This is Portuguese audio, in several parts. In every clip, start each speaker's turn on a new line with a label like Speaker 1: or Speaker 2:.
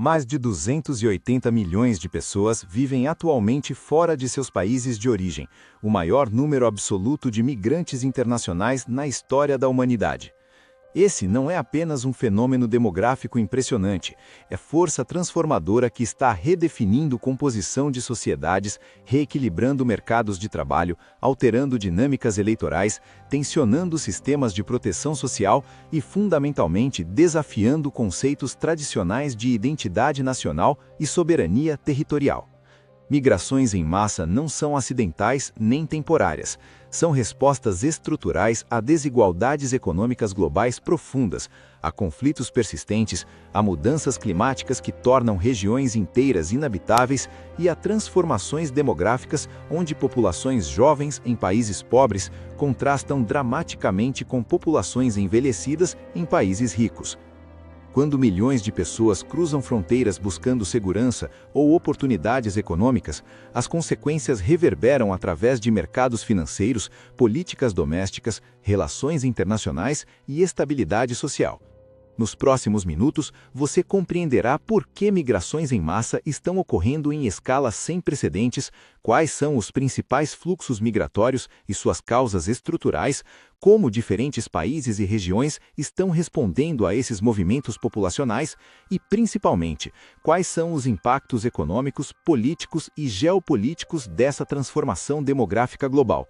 Speaker 1: Mais de 280 milhões de pessoas vivem atualmente fora de seus países de origem, o maior número absoluto de migrantes internacionais na história da humanidade. Esse não é apenas um fenômeno demográfico impressionante, é força transformadora que está redefinindo composição de sociedades, reequilibrando mercados de trabalho, alterando dinâmicas eleitorais, tensionando sistemas de proteção social e, fundamentalmente, desafiando conceitos tradicionais de identidade nacional e soberania territorial. Migrações em massa não são acidentais nem temporárias. São respostas estruturais a desigualdades econômicas globais profundas, a conflitos persistentes, a mudanças climáticas que tornam regiões inteiras inabitáveis e a transformações demográficas onde populações jovens em países pobres contrastam dramaticamente com populações envelhecidas em países ricos. Quando milhões de pessoas cruzam fronteiras buscando segurança ou oportunidades econômicas, as consequências reverberam através de mercados financeiros, políticas domésticas, relações internacionais e estabilidade social. Nos próximos minutos, você compreenderá por que migrações em massa estão ocorrendo em escala sem precedentes, quais são os principais fluxos migratórios e suas causas estruturais, como diferentes países e regiões estão respondendo a esses movimentos populacionais e, principalmente, quais são os impactos econômicos, políticos e geopolíticos dessa transformação demográfica global.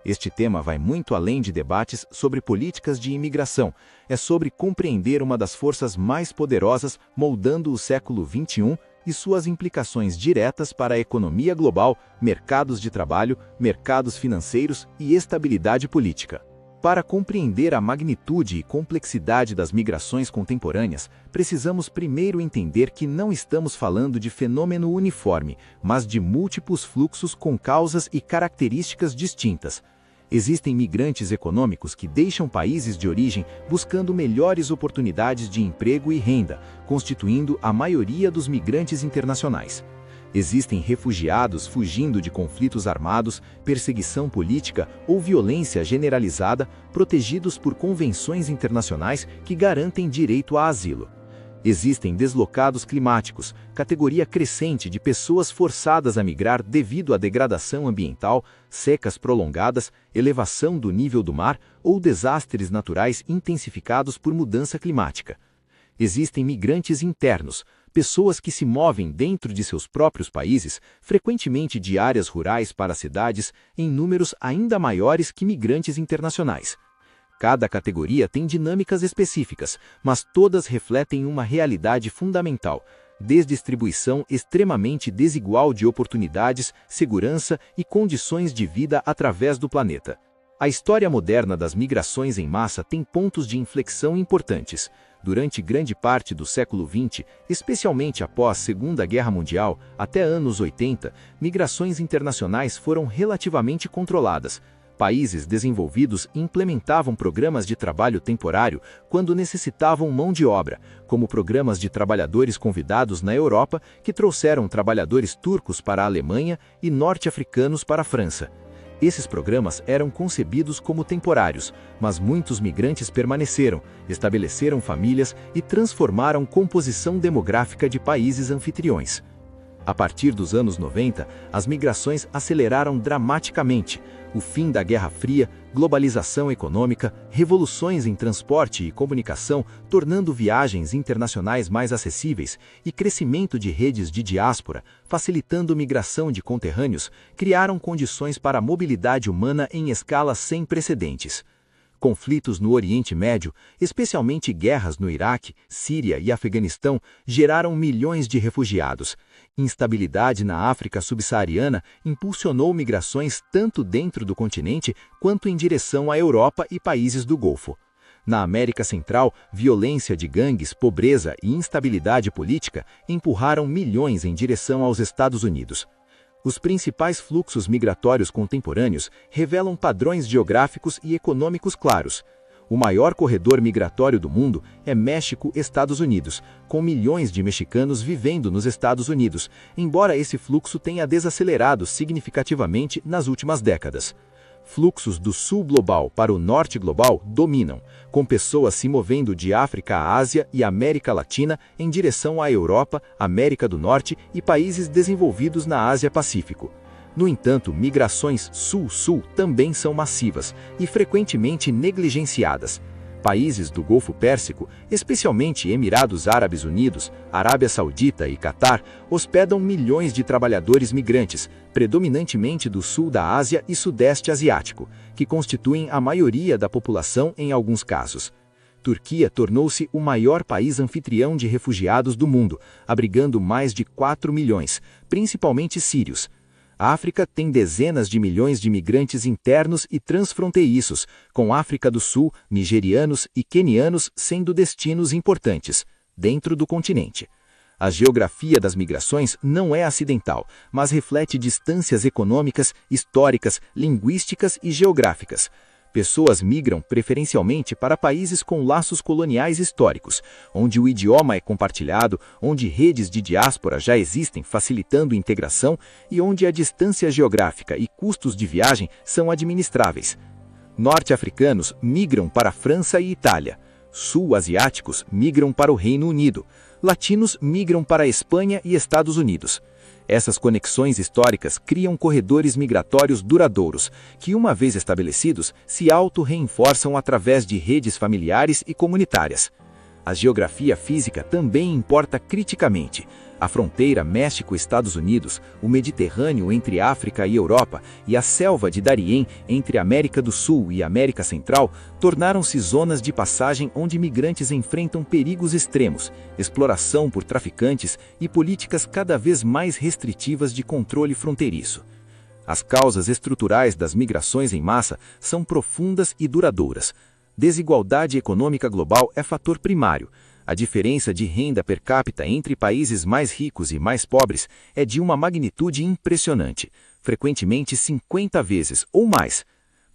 Speaker 1: Este tema vai muito além de debates sobre políticas de imigração. É sobre compreender uma das forças mais poderosas moldando o século XXI e suas implicações diretas para a economia global, mercados de trabalho, mercados financeiros e estabilidade política. Para compreender a magnitude e complexidade das migrações contemporâneas, precisamos primeiro entender que não estamos falando de fenômeno uniforme, mas de múltiplos fluxos com causas e características distintas. Existem migrantes econômicos que deixam países de origem buscando melhores oportunidades de emprego e renda, constituindo a maioria dos migrantes internacionais. Existem refugiados fugindo de conflitos armados, perseguição política ou violência generalizada, protegidos por convenções internacionais que garantem direito a asilo. Existem deslocados climáticos, categoria crescente de pessoas forçadas a migrar devido à degradação ambiental, secas prolongadas, elevação do nível do mar ou desastres naturais intensificados por mudança climática. Existem migrantes internos, pessoas que se movem dentro de seus próprios países, frequentemente de áreas rurais para cidades, em números ainda maiores que migrantes internacionais. Cada categoria tem dinâmicas específicas, mas todas refletem uma realidade fundamental: desdistribuição extremamente desigual de oportunidades, segurança e condições de vida através do planeta. A história moderna das migrações em massa tem pontos de inflexão importantes. Durante grande parte do século XX, especialmente após a Segunda Guerra Mundial, até anos 80, migrações internacionais foram relativamente controladas. Países desenvolvidos implementavam programas de trabalho temporário quando necessitavam mão de obra, como programas de trabalhadores convidados na Europa que trouxeram trabalhadores turcos para a Alemanha e norte-africanos para a França. Esses programas eram concebidos como temporários, mas muitos migrantes permaneceram, estabeleceram famílias e transformaram composição demográfica de países anfitriões. A partir dos anos 90, as migrações aceleraram dramaticamente. O fim da Guerra Fria, globalização econômica, revoluções em transporte e comunicação, tornando viagens internacionais mais acessíveis, e crescimento de redes de diáspora, facilitando migração de conterrâneos, criaram condições para a mobilidade humana em escala sem precedentes. Conflitos no Oriente Médio, especialmente guerras no Iraque, Síria e Afeganistão, geraram milhões de refugiados. Instabilidade na África subsaariana impulsionou migrações tanto dentro do continente quanto em direção à Europa e países do Golfo. Na América Central, violência de gangues, pobreza e instabilidade política empurraram milhões em direção aos Estados Unidos. Os principais fluxos migratórios contemporâneos revelam padrões geográficos e econômicos claros. O maior corredor migratório do mundo é México-Estados Unidos, com milhões de mexicanos vivendo nos Estados Unidos, embora esse fluxo tenha desacelerado significativamente nas últimas décadas. Fluxos do sul global para o norte global dominam, com pessoas se movendo de África à Ásia e América Latina em direção à Europa, América do Norte e países desenvolvidos na Ásia-Pacífico. No entanto, migrações sul-sul também são massivas e frequentemente negligenciadas. Países do Golfo Pérsico, especialmente Emirados Árabes Unidos, Arábia Saudita e Catar, hospedam milhões de trabalhadores migrantes, predominantemente do sul da Ásia e Sudeste Asiático, que constituem a maioria da população em alguns casos. Turquia tornou-se o maior país anfitrião de refugiados do mundo, abrigando mais de 4 milhões, principalmente sírios. A África tem dezenas de milhões de migrantes internos e transfronteiriços, com África do Sul, nigerianos e quenianos sendo destinos importantes, dentro do continente. A geografia das migrações não é acidental, mas reflete distâncias econômicas, históricas, linguísticas e geográficas. Pessoas migram preferencialmente para países com laços coloniais históricos, onde o idioma é compartilhado, onde redes de diáspora já existem facilitando integração e onde a distância geográfica e custos de viagem são administráveis. Norte-africanos migram para a França e Itália. Sul-asiáticos migram para o Reino Unido. Latinos migram para a Espanha e Estados Unidos. Essas conexões históricas criam corredores migratórios duradouros, que, uma vez estabelecidos, se auto-reforçam através de redes familiares e comunitárias. A geografia física também importa criticamente. A fronteira México-Estados Unidos, o Mediterrâneo entre África e Europa e a selva de Darién entre América do Sul e América Central tornaram-se zonas de passagem onde migrantes enfrentam perigos extremos, exploração por traficantes e políticas cada vez mais restritivas de controle fronteiriço. As causas estruturais das migrações em massa são profundas e duradouras. Desigualdade econômica global é fator primário. A diferença de renda per capita entre países mais ricos e mais pobres é de uma magnitude impressionante, frequentemente 50 vezes ou mais.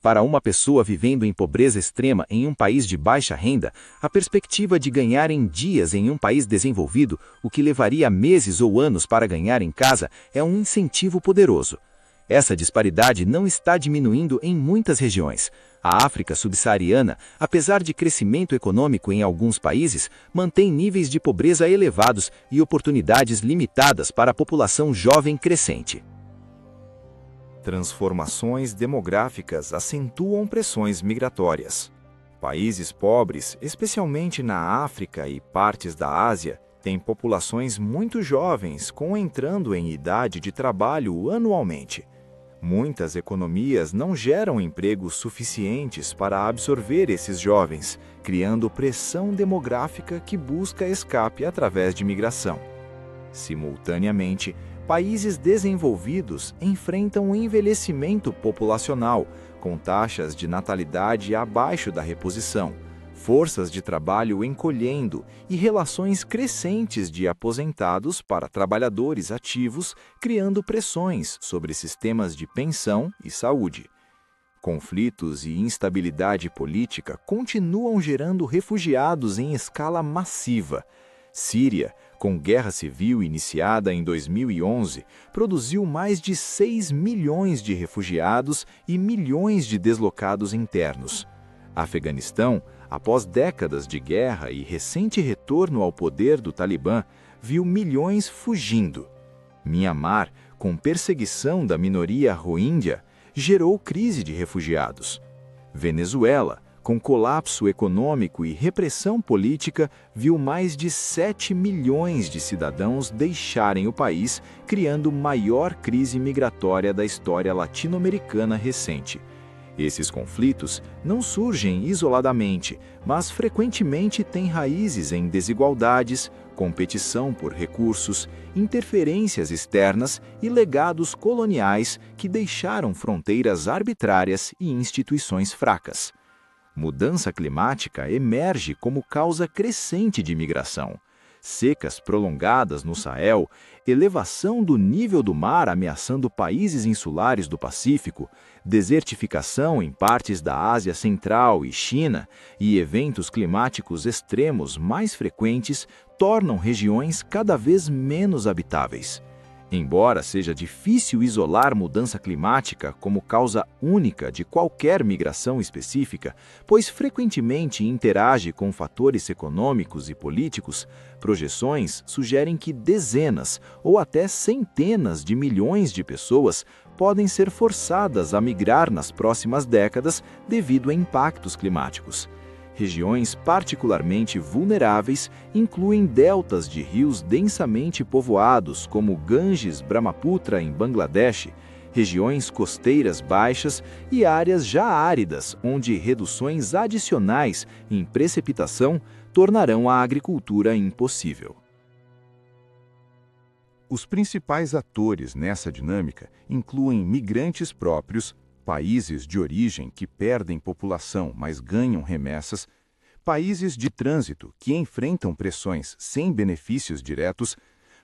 Speaker 1: Para uma pessoa vivendo em pobreza extrema em um país de baixa renda, a perspectiva de ganhar em dias em um país desenvolvido, o que levaria meses ou anos para ganhar em casa, é um incentivo poderoso. Essa disparidade não está diminuindo em muitas regiões. A África subsaariana, apesar de crescimento econômico em alguns países, mantém níveis de pobreza elevados e oportunidades limitadas para a população jovem crescente.
Speaker 2: Transformações demográficas acentuam pressões migratórias. Países pobres, especialmente na África e partes da Ásia, têm populações muito jovens entrando em idade de trabalho anualmente. Muitas economias não geram empregos suficientes para absorver esses jovens, criando pressão demográfica que busca escape através de migração. Simultaneamente, países desenvolvidos enfrentam um envelhecimento populacional, com taxas de natalidade abaixo da reposição, forças de trabalho encolhendo e relações crescentes de aposentados para trabalhadores ativos, criando pressões sobre sistemas de pensão e saúde. Conflitos e instabilidade política continuam gerando refugiados em escala massiva. Síria, com guerra civil iniciada em 2011, produziu mais de 6 milhões de refugiados e milhões de deslocados internos. Afeganistão, após décadas de guerra e recente retorno ao poder do Talibã, viu milhões fugindo. Myanmar, com perseguição da minoria Rohingya, gerou crise de refugiados. Venezuela, com colapso econômico e repressão política, viu mais de 7 milhões de cidadãos deixarem o país, criando maior crise migratória da história latino-americana recente. Esses conflitos não surgem isoladamente, mas frequentemente têm raízes em desigualdades, competição por recursos, interferências externas e legados coloniais que deixaram fronteiras arbitrárias e instituições fracas. Mudança climática emerge como causa crescente de migração. Secas prolongadas no Sahel, elevação do nível do mar ameaçando países insulares do Pacífico, desertificação em partes da Ásia Central e China e eventos climáticos extremos mais frequentes tornam regiões cada vez menos habitáveis. Embora seja difícil isolar mudança climática como causa única de qualquer migração específica, pois frequentemente interage com fatores econômicos e políticos, projeções sugerem que dezenas ou até centenas de milhões de pessoas podem ser forçadas a migrar nas próximas décadas devido a impactos climáticos. Regiões particularmente vulneráveis incluem deltas de rios densamente povoados, como Ganges, Brahmaputra, em Bangladesh, regiões costeiras baixas e áreas já áridas, onde reduções adicionais em precipitação tornarão a agricultura impossível.
Speaker 1: Os principais atores nessa dinâmica incluem migrantes próprios, países de origem que perdem população, mas ganham remessas, países de trânsito que enfrentam pressões sem benefícios diretos,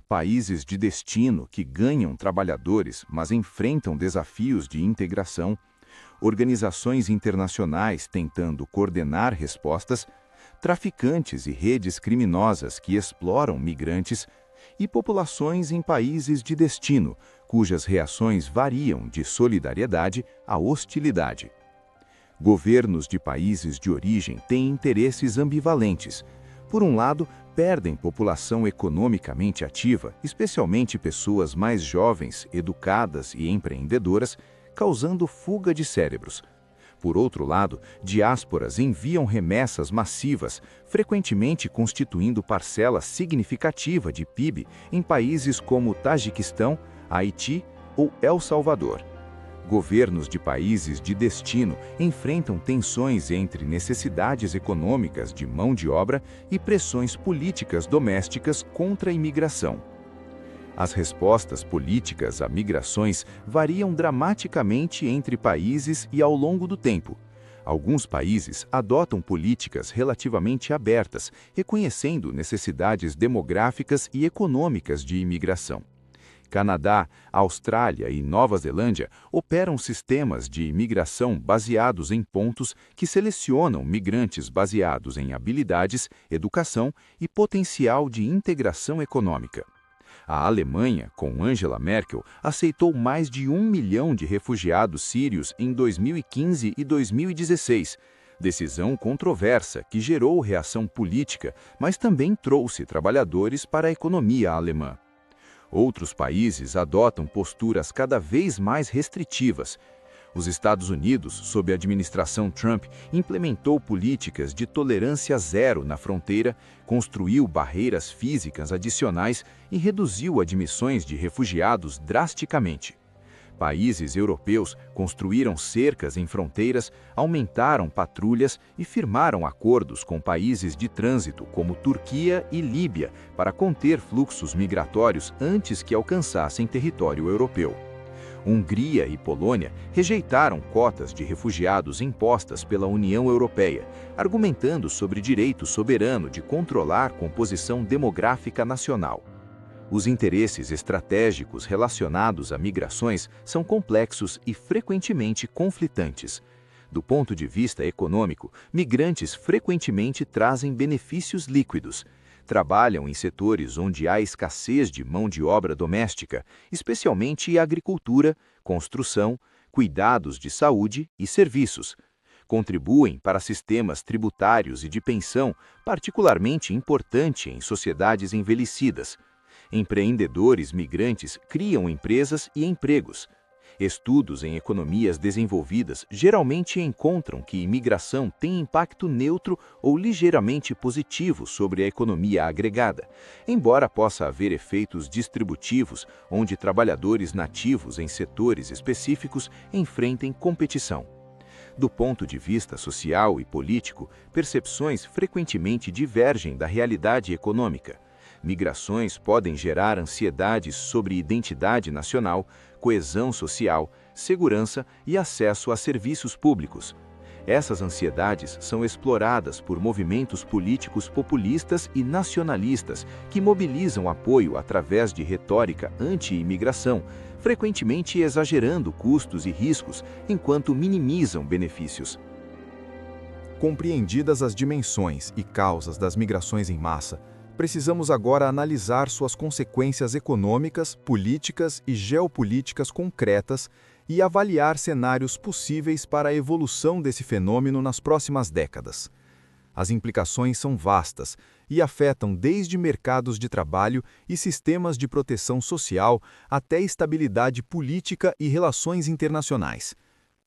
Speaker 1: países de destino que ganham trabalhadores, mas enfrentam desafios de integração, organizações internacionais tentando coordenar respostas, traficantes e redes criminosas que exploram migrantes, e populações em países de destino, cujas reações variam de solidariedade a hostilidade. Governos de países de origem têm interesses ambivalentes. Por um lado, perdem população economicamente ativa, especialmente pessoas mais jovens, educadas e empreendedoras, causando fuga de cérebros. Por outro lado, diásporas enviam remessas massivas, frequentemente constituindo parcela significativa de PIB em países como Tajiquistão, Haiti ou El Salvador. Governos de países de destino enfrentam tensões entre necessidades econômicas de mão de obra e pressões políticas domésticas contra a imigração. As respostas políticas a migrações variam dramaticamente entre países e ao longo do tempo. Alguns países adotam políticas relativamente abertas, reconhecendo necessidades demográficas e econômicas de imigração. Canadá, Austrália e Nova Zelândia operam sistemas de imigração baseados em pontos que selecionam migrantes baseados em habilidades, educação e potencial de integração econômica. A Alemanha, com Angela Merkel, aceitou mais de 1 milhão de refugiados sírios em 2015 e 2016, decisão controversa que gerou reação política, mas também trouxe trabalhadores para a economia alemã. Outros países adotam posturas cada vez mais restritivas. Os Estados Unidos, sob a administração Trump, implementou políticas de tolerância zero na fronteira, construiu barreiras físicas adicionais e reduziu admissões de refugiados drasticamente. Países europeus construíram cercas em fronteiras, aumentaram patrulhas e firmaram acordos com países de trânsito como Turquia e Líbia para conter fluxos migratórios antes que alcançassem território europeu. Hungria e Polônia rejeitaram cotas de refugiados impostas pela União Europeia, argumentando sobre direito soberano de controlar a composição demográfica nacional. Os interesses estratégicos relacionados a migrações são complexos e frequentemente conflitantes. Do ponto de vista econômico, migrantes frequentemente trazem benefícios líquidos. Trabalham em setores onde há escassez de mão de obra doméstica, especialmente agricultura, construção, cuidados de saúde e serviços. Contribuem para sistemas tributários e de pensão, particularmente importante em sociedades envelhecidas. Empreendedores migrantes criam empresas e empregos. Estudos em economias desenvolvidas geralmente encontram que imigração tem impacto neutro ou ligeiramente positivo sobre a economia agregada, embora possa haver efeitos distributivos onde trabalhadores nativos em setores específicos enfrentem competição. Do ponto de vista social e político, percepções frequentemente divergem da realidade econômica. Migrações podem gerar ansiedades sobre identidade nacional, coesão social, segurança e acesso a serviços públicos. Essas ansiedades são exploradas por movimentos políticos populistas e nacionalistas que mobilizam apoio através de retórica anti-imigração, frequentemente exagerando custos e riscos enquanto minimizam benefícios.
Speaker 3: Compreendidas as dimensões e causas das migrações em massa,
Speaker 1: precisamos agora analisar suas consequências econômicas, políticas e geopolíticas concretas e avaliar cenários possíveis para a evolução desse fenômeno nas próximas décadas. As implicações são vastas e afetam desde mercados de trabalho e sistemas de proteção social até estabilidade política e relações internacionais.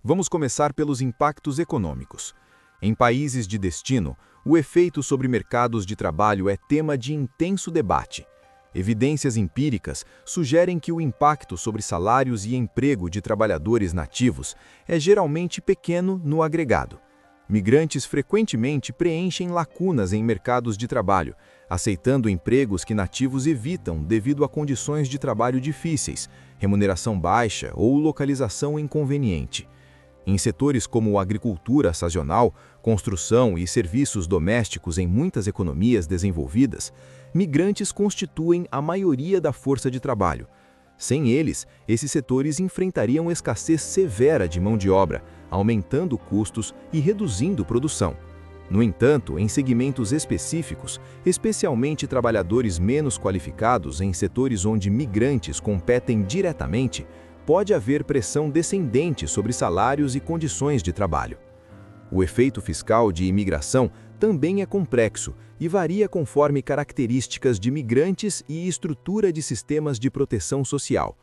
Speaker 1: Vamos começar pelos impactos econômicos. Em países de destino, o efeito sobre mercados de trabalho é tema de intenso debate. Evidências empíricas sugerem que o impacto sobre salários e emprego de trabalhadores nativos é geralmente pequeno no agregado. Migrantes frequentemente preenchem lacunas em mercados de trabalho, aceitando empregos que nativos evitam devido a condições de trabalho difíceis, remuneração baixa ou localização inconveniente. Em setores como agricultura sazonal, construção e serviços domésticos em muitas economias desenvolvidas, migrantes constituem a maioria da força de trabalho. Sem eles, esses setores enfrentariam escassez severa de mão de obra, aumentando custos e reduzindo produção. No entanto, em segmentos específicos, especialmente trabalhadores menos qualificados em setores onde migrantes competem diretamente, pode haver pressão descendente sobre salários e condições de trabalho. O efeito fiscal de imigração também é complexo e varia conforme características de migrantes e estrutura de sistemas de proteção social.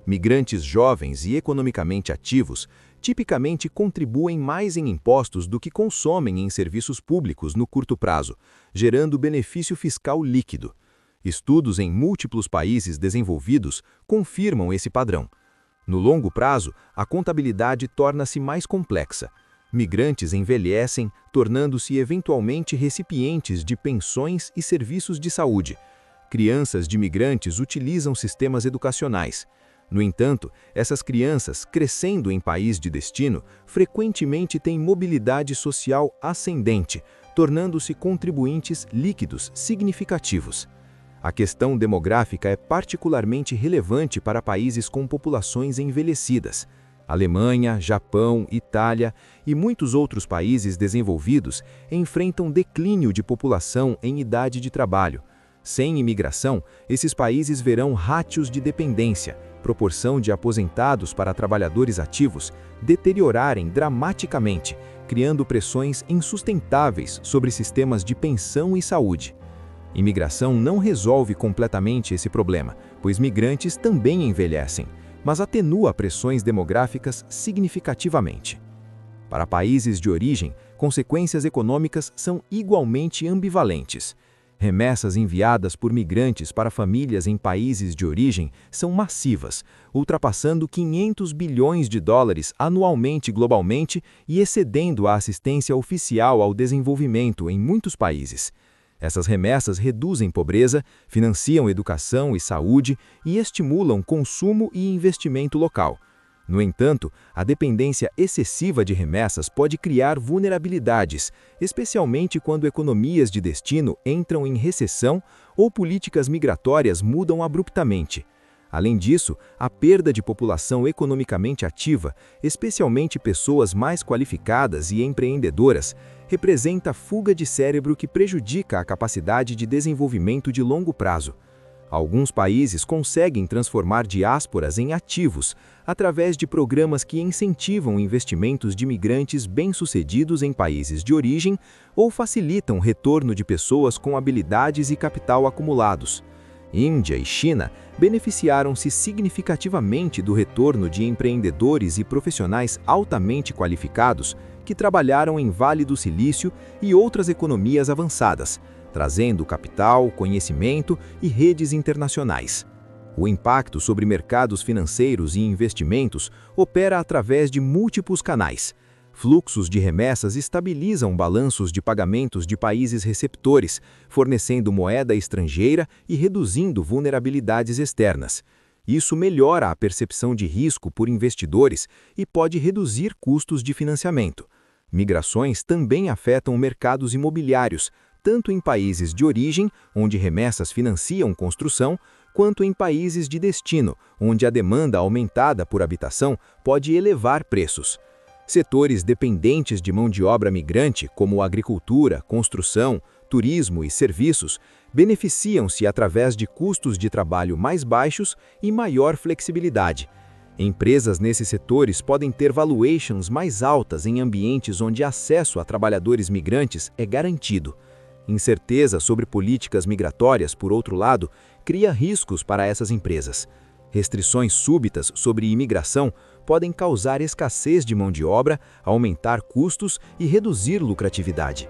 Speaker 1: Migrantes jovens e economicamente ativos tipicamente contribuem mais em impostos do que consomem em serviços públicos no curto prazo, gerando benefício fiscal líquido. Estudos em múltiplos países desenvolvidos confirmam esse padrão. No longo prazo, a contabilidade torna-se mais complexa. Migrantes envelhecem, tornando-se eventualmente recipientes de pensões e serviços de saúde. Crianças de migrantes utilizam sistemas educacionais. No entanto, essas crianças, crescendo em país de destino, frequentemente têm mobilidade social ascendente, tornando-se contribuintes líquidos significativos. A questão demográfica é particularmente relevante para países com populações envelhecidas. Alemanha, Japão, Itália e muitos outros países desenvolvidos enfrentam declínio de população em idade de trabalho. Sem imigração, esses países verão rátios de dependência, proporção de aposentados para trabalhadores ativos, deteriorarem dramaticamente, criando pressões insustentáveis sobre sistemas de pensão e saúde. Imigração não resolve completamente esse problema, pois migrantes também envelhecem, mas atenua pressões demográficas significativamente. Para países de origem, consequências econômicas são igualmente ambivalentes. Remessas enviadas por migrantes para famílias em países de origem são massivas, ultrapassando 500 bilhões de dólares anualmente globalmente e excedendo a assistência oficial ao desenvolvimento em muitos países. Essas remessas reduzem pobreza, financiam educação e saúde e estimulam consumo e investimento local. No entanto, a dependência excessiva de remessas pode criar vulnerabilidades, especialmente quando economias de destino entram em recessão ou políticas migratórias mudam abruptamente. Além disso, a perda de população economicamente ativa, especialmente pessoas mais qualificadas e empreendedoras, representa fuga de cérebro que prejudica a capacidade de desenvolvimento de longo prazo. Alguns países conseguem transformar diásporas em ativos através de programas que incentivam investimentos de migrantes bem-sucedidos em países de origem ou facilitam o retorno de pessoas com habilidades e capital acumulados. Índia e China beneficiaram-se significativamente do retorno de empreendedores e profissionais altamente qualificados que trabalharam em Vale do Silício e outras economias avançadas, trazendo capital, conhecimento e redes internacionais. O impacto sobre mercados financeiros e investimentos opera através de múltiplos canais. Fluxos de remessas estabilizam balanços de pagamentos de países receptores, fornecendo moeda estrangeira e reduzindo vulnerabilidades externas. Isso melhora a percepção de risco por investidores e pode reduzir custos de financiamento. Migrações também afetam mercados imobiliários, tanto em países de origem, onde remessas financiam construção, quanto em países de destino, onde a demanda aumentada por habitação pode elevar preços. Setores dependentes de mão de obra migrante, como agricultura, construção, turismo e serviços beneficiam-se através de custos de trabalho mais baixos e maior flexibilidade. Empresas nesses setores podem ter valuations mais altas em ambientes onde acesso a trabalhadores migrantes é garantido. Incerteza sobre políticas migratórias, por outro lado, cria riscos para essas empresas. Restrições súbitas sobre imigração podem causar escassez de mão de obra, aumentar custos e reduzir lucratividade.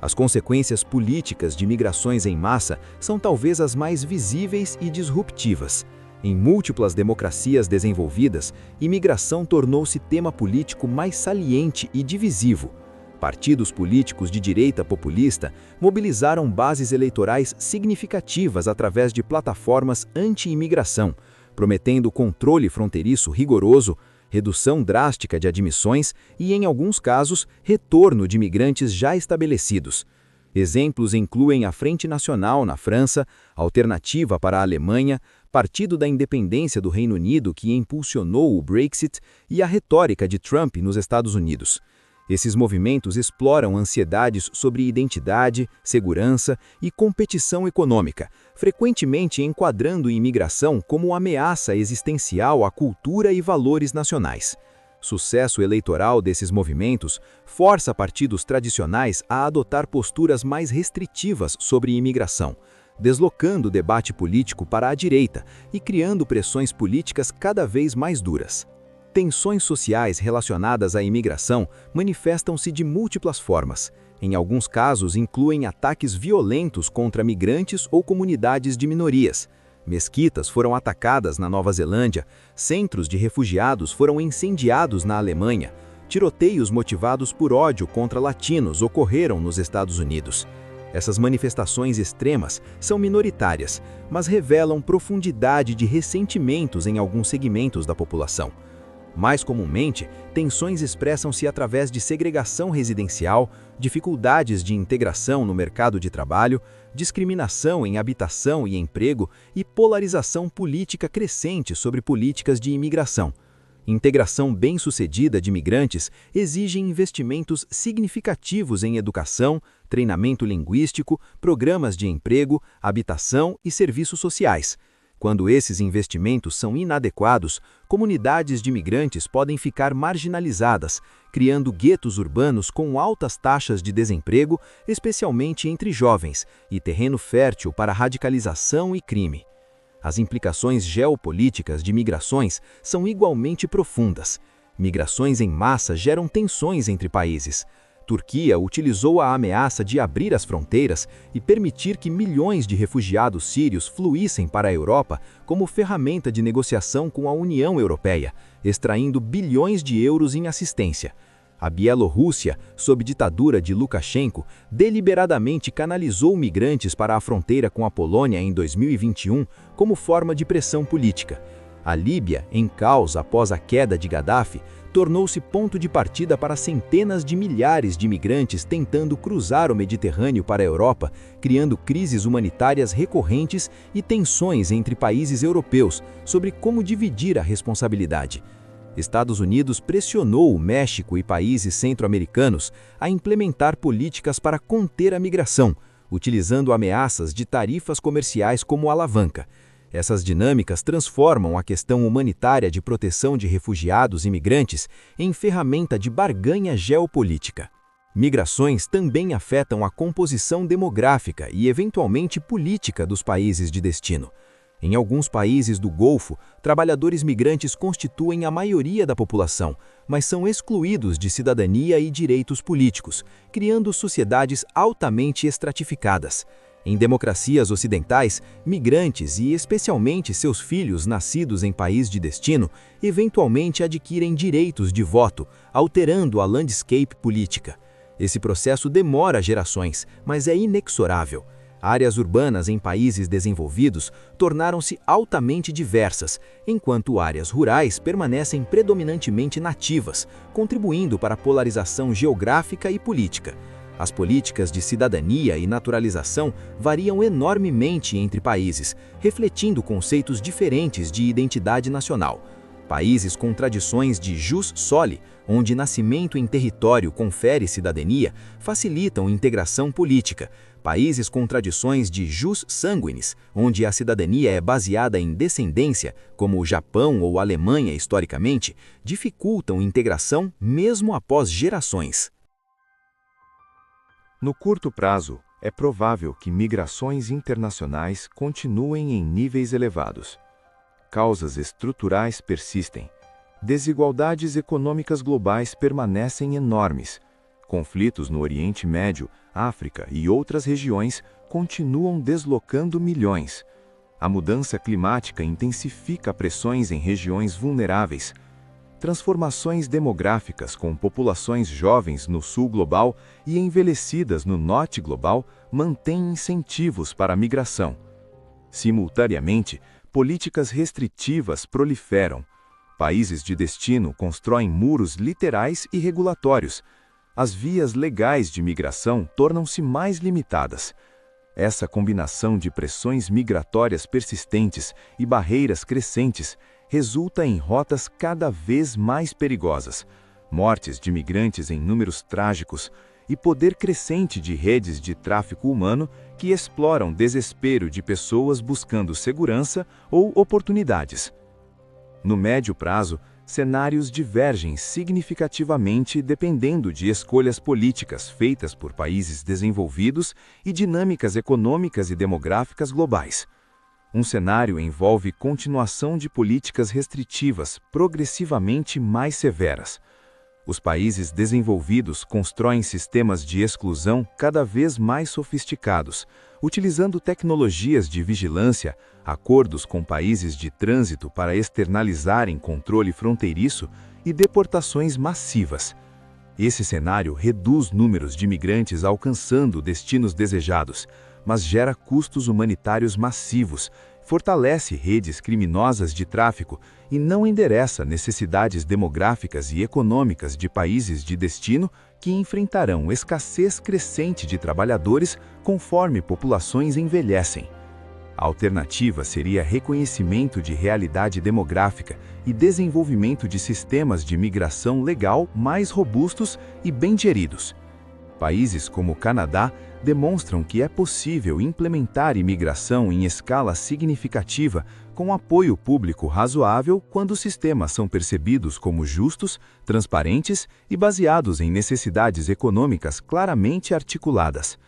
Speaker 1: As consequências políticas de migrações em massa são talvez as mais visíveis e disruptivas. Em múltiplas democracias desenvolvidas, imigração tornou-se tema político mais saliente e divisivo. Partidos políticos de direita populista mobilizaram bases eleitorais significativas através de plataformas anti-imigração, prometendo controle fronteiriço rigoroso, redução drástica de admissões e, em alguns casos, retorno de imigrantes já estabelecidos. Exemplos incluem a Frente Nacional na França, Alternativa para a Alemanha, Partido da Independência do Reino Unido que impulsionou o Brexit e a retórica de Trump nos Estados Unidos. Esses movimentos exploram ansiedades sobre identidade, segurança e competição econômica, frequentemente enquadrando a imigração como ameaça existencial à cultura e valores nacionais. Sucesso eleitoral desses movimentos força partidos tradicionais a adotar posturas mais restritivas sobre imigração, deslocando o debate político para a direita e criando pressões políticas cada vez mais duras. Tensões sociais relacionadas à imigração manifestam-se de múltiplas formas. Em alguns casos, incluem ataques violentos contra migrantes ou comunidades de minorias. Mesquitas foram atacadas na Nova Zelândia, centros de refugiados foram incendiados na Alemanha, tiroteios motivados por ódio contra latinos ocorreram nos Estados Unidos. Essas manifestações extremas são minoritárias, mas revelam profundidade de ressentimentos em alguns segmentos da população. Mais comumente, tensões expressam-se através de segregação residencial, dificuldades de integração no mercado de trabalho, discriminação em habitação e emprego e polarização política crescente sobre políticas de imigração. Integração bem-sucedida de migrantes exige investimentos significativos em educação, treinamento linguístico, programas de emprego, habitação e serviços sociais. Quando esses investimentos são inadequados, comunidades de imigrantes podem ficar marginalizadas, criando guetos urbanos com altas taxas de desemprego, especialmente entre jovens, e terreno fértil para radicalização e crime. As implicações geopolíticas de migrações são igualmente profundas. Migrações em massa geram tensões entre países. Turquia utilizou a ameaça de abrir as fronteiras e permitir que milhões de refugiados sírios fluíssem para a Europa como ferramenta de negociação com a União Europeia, extraindo bilhões de euros em assistência. A Bielorrússia, sob ditadura de Lukashenko, deliberadamente canalizou migrantes para a fronteira com a Polônia em 2021 como forma de pressão política. A Líbia, em caos após a queda de Gaddafi, tornou-se ponto de partida para centenas de milhares de imigrantes tentando cruzar o Mediterrâneo para a Europa, criando crises humanitárias recorrentes e tensões entre países europeus sobre como dividir a responsabilidade. Estados Unidos pressionou o México e países centro-americanos a implementar políticas para conter a migração, utilizando ameaças de tarifas comerciais como alavanca. Essas dinâmicas transformam a questão humanitária de proteção de refugiados e migrantes em ferramenta de barganha geopolítica. Migrações também afetam a composição demográfica e, eventualmente, política dos países de destino. Em alguns países do Golfo, trabalhadores migrantes constituem a maioria da população, mas são excluídos de cidadania e direitos políticos, criando sociedades altamente estratificadas. Em democracias ocidentais, migrantes e especialmente seus filhos nascidos em país de destino eventualmente adquirem direitos de voto, alterando a landscape política. Esse processo demora gerações, mas é inexorável. Áreas urbanas em países desenvolvidos tornaram-se altamente diversas, enquanto áreas rurais permanecem predominantemente nativas, contribuindo para a polarização geográfica e política. As políticas de cidadania e naturalização variam enormemente entre países, refletindo conceitos diferentes de identidade nacional. Países com tradições de jus soli, onde nascimento em território confere cidadania, facilitam integração política. Países com tradições de jus sanguinis, onde a cidadania é baseada em descendência, como o Japão ou a Alemanha historicamente, dificultam integração mesmo após gerações.
Speaker 2: No curto prazo, é provável que migrações internacionais continuem em níveis elevados. Causas estruturais persistem. Desigualdades econômicas globais permanecem enormes. Conflitos no Oriente Médio, África e outras regiões continuam deslocando milhões. A mudança climática intensifica pressões em regiões vulneráveis. Transformações demográficas com populações jovens no sul global e envelhecidas no norte global mantêm incentivos para a migração. Simultaneamente, políticas restritivas proliferam. Países de destino constroem muros literais e regulatórios. As vias legais de migração tornam-se mais limitadas. Essa combinação de pressões migratórias persistentes e barreiras crescentes resulta em rotas cada vez mais perigosas, mortes de migrantes em números trágicos e poder crescente de redes de tráfico humano que exploram desespero de pessoas buscando segurança ou oportunidades. No médio prazo, cenários divergem significativamente dependendo de escolhas políticas feitas por países desenvolvidos e dinâmicas econômicas e demográficas globais. Um cenário envolve continuação de políticas restritivas progressivamente mais severas. Os países desenvolvidos constroem sistemas de exclusão cada vez mais sofisticados, utilizando tecnologias de vigilância, acordos com países de trânsito para externalizarem controle fronteiriço e deportações massivas. Esse cenário reduz números de migrantes alcançando destinos desejados, mas gera custos humanitários massivos, fortalece redes criminosas de tráfico e não endereça necessidades demográficas e econômicas de países de destino que enfrentarão escassez crescente de trabalhadores conforme populações envelhecem. A alternativa seria reconhecimento de realidade demográfica e desenvolvimento de sistemas de migração legal mais robustos e bem geridos. Países como o Canadá demonstram que é possível implementar imigração em escala significativa com apoio público razoável quando os sistemas são percebidos como justos, transparentes e baseados em necessidades econômicas claramente articuladas.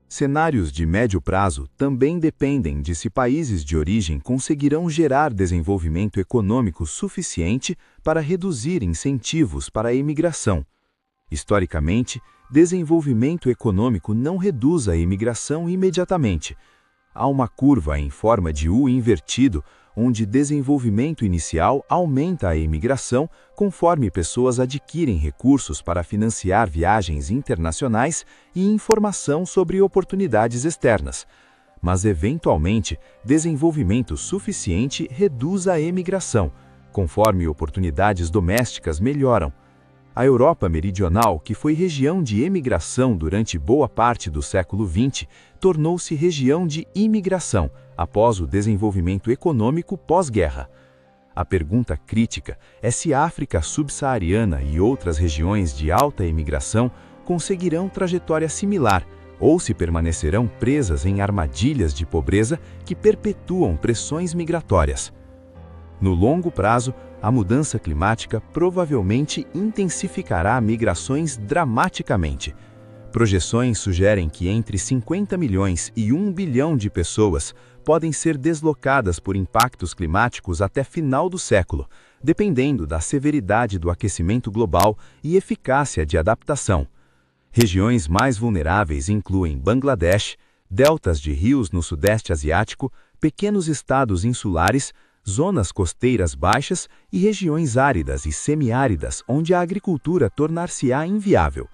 Speaker 2: Cenários de médio prazo também dependem de se países de origem conseguirão gerar desenvolvimento econômico suficiente para reduzir incentivos para a imigração. Historicamente, desenvolvimento econômico não reduz a imigração imediatamente. Há uma curva em forma de U invertido, onde desenvolvimento inicial aumenta a imigração conforme pessoas adquirem recursos para financiar viagens internacionais e informação sobre oportunidades externas. Mas, eventualmente, desenvolvimento suficiente reduz a emigração, conforme oportunidades domésticas melhoram. A Europa Meridional, que foi região de emigração durante boa parte do século XX, tornou-se região de imigração após o desenvolvimento econômico pós-guerra. A pergunta crítica é se a África subsaariana e outras regiões de alta imigração conseguirão trajetória similar ou se permanecerão presas em armadilhas de pobreza que perpetuam pressões migratórias. No longo prazo, a mudança climática provavelmente intensificará migrações dramaticamente. Projeções sugerem que entre 50 milhões e 1 bilhão de pessoas podem ser deslocadas por impactos climáticos até final do século, dependendo da severidade do aquecimento global e eficácia de adaptação. Regiões mais vulneráveis incluem Bangladesh, deltas de rios no Sudeste Asiático, pequenos estados insulares, zonas costeiras baixas e regiões áridas e semiáridas onde a agricultura tornar-se-á inviável.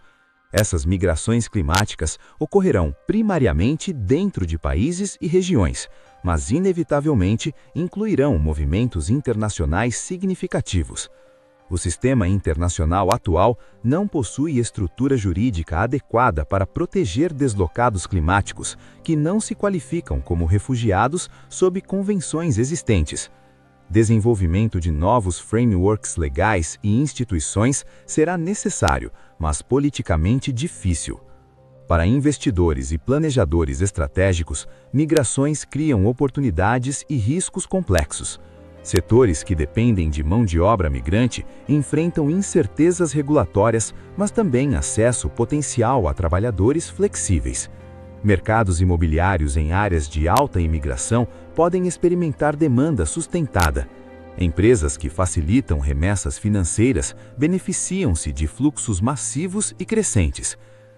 Speaker 2: Essas migrações climáticas ocorrerão primariamente dentro de países e regiões, mas inevitavelmente incluirão movimentos internacionais significativos. O sistema internacional atual não possui estrutura jurídica adequada para proteger deslocados climáticos que não se qualificam como refugiados sob convenções existentes.
Speaker 1: Desenvolvimento de novos frameworks legais e instituições será necessário, mas politicamente difícil. Para investidores e planejadores estratégicos, migrações criam oportunidades e riscos complexos. Setores que dependem de mão de obra migrante enfrentam incertezas regulatórias, mas também acesso potencial a trabalhadores flexíveis. Mercados imobiliários em áreas de alta imigração podem experimentar demanda sustentada. Empresas que facilitam remessas financeiras beneficiam-se de fluxos massivos e crescentes.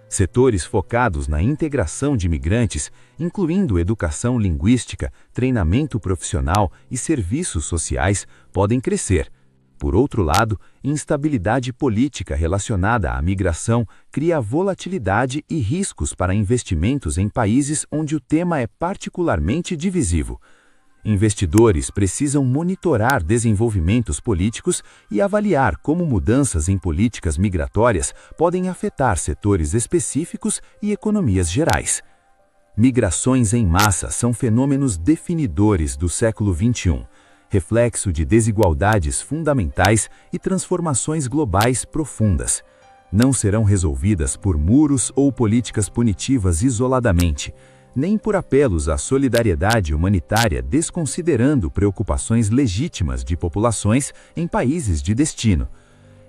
Speaker 1: Setores focados na integração de migrantes, incluindo educação linguística, treinamento profissional e serviços sociais, podem crescer. Por outro lado, instabilidade política relacionada à migração cria volatilidade e riscos para investimentos em países onde o tema é particularmente divisivo. Investidores precisam monitorar desenvolvimentos políticos e avaliar como mudanças em políticas migratórias podem afetar setores específicos e economias gerais. Migrações em massa são fenômenos definidores do século XXI, reflexo de desigualdades fundamentais e transformações globais profundas. Não serão resolvidas por muros ou políticas punitivas isoladamente, nem por apelos à solidariedade humanitária desconsiderando preocupações legítimas de populações em países de destino.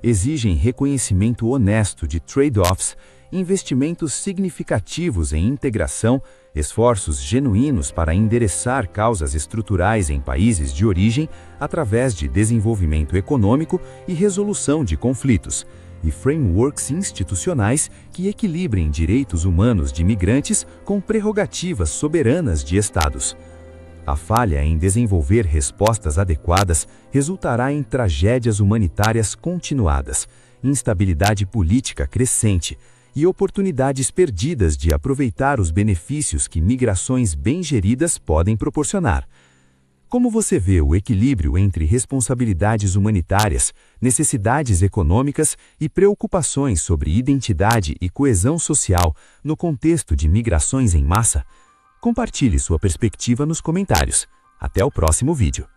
Speaker 1: Exigem reconhecimento honesto de trade-offs, investimentos significativos em integração, esforços genuínos para endereçar causas estruturais em países de origem através de desenvolvimento econômico e resolução de conflitos, e frameworks institucionais que equilibrem direitos humanos de migrantes com prerrogativas soberanas de Estados. A falha em desenvolver respostas adequadas resultará em tragédias humanitárias continuadas, instabilidade política crescente e oportunidades perdidas de aproveitar os benefícios que migrações bem geridas podem proporcionar. Como você vê o equilíbrio entre responsabilidades humanitárias, necessidades econômicas e preocupações sobre identidade e coesão social no contexto de migrações em massa? Compartilhe sua perspectiva nos comentários. Até o próximo vídeo.